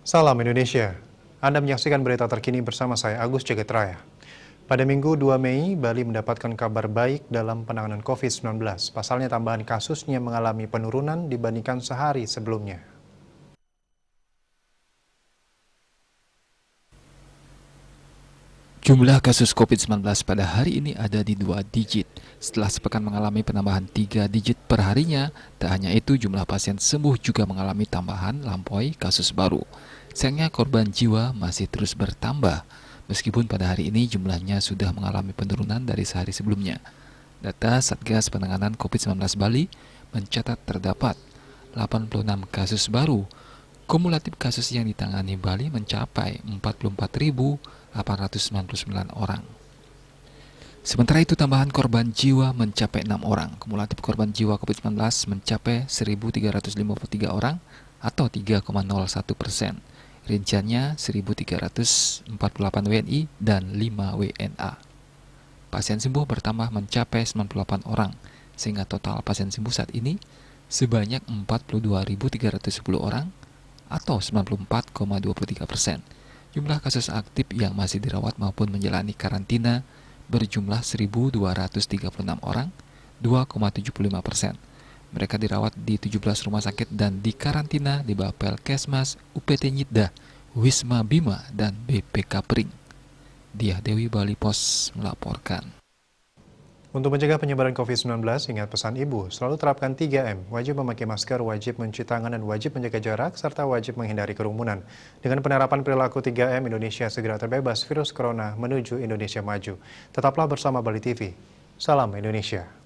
Salam Indonesia. Anda menyaksikan berita terkini bersama saya Agus Jagetraya. Pada Minggu 2 Mei, Bali mendapatkan kabar baik dalam penanganan COVID-19. Pasalnya tambahan kasusnya mengalami penurunan dibandingkan sehari sebelumnya. Jumlah kasus COVID-19 pada hari ini ada di 2 digit. Setelah sepekan mengalami penambahan 3 digit per harinya, tak hanya itu jumlah pasien sembuh juga mengalami tambahan lampaui kasus baru. Sayangnya korban jiwa masih terus bertambah, meskipun pada hari ini jumlahnya sudah mengalami penurunan dari sehari sebelumnya. Data Satgas Penanganan COVID-19 Bali mencatat terdapat 86 kasus baru. Kumulatif kasus yang ditangani Bali mencapai 44.899 orang. Sementara itu tambahan korban jiwa mencapai 6 orang. Kumulatif korban jiwa COVID-19 mencapai 1.353 orang atau 3,01%. Rinciannya 1.348 WNI dan 5 WNA. Pasien sembuh bertambah mencapai 98 orang, sehingga total pasien sembuh saat ini sebanyak 42.310 orang atau 94,23%. Jumlah kasus aktif yang masih dirawat maupun menjalani karantina berjumlah 1.236 orang, 2,75%. Mereka dirawat di 17 rumah sakit dan di karantina di Bapelkesmas, UPT Nyiddah, Wisma Bima, dan BPK Pring. Diah Dewi, Bali Pos melaporkan. Untuk mencegah penyebaran COVID-19, ingat pesan Ibu, selalu terapkan 3M, wajib memakai masker, wajib mencuci tangan, dan wajib menjaga jarak, serta wajib menghindari kerumunan. Dengan penerapan perilaku 3M, Indonesia segera terbebas virus corona menuju Indonesia maju. Tetaplah bersama Bali TV. Salam Indonesia.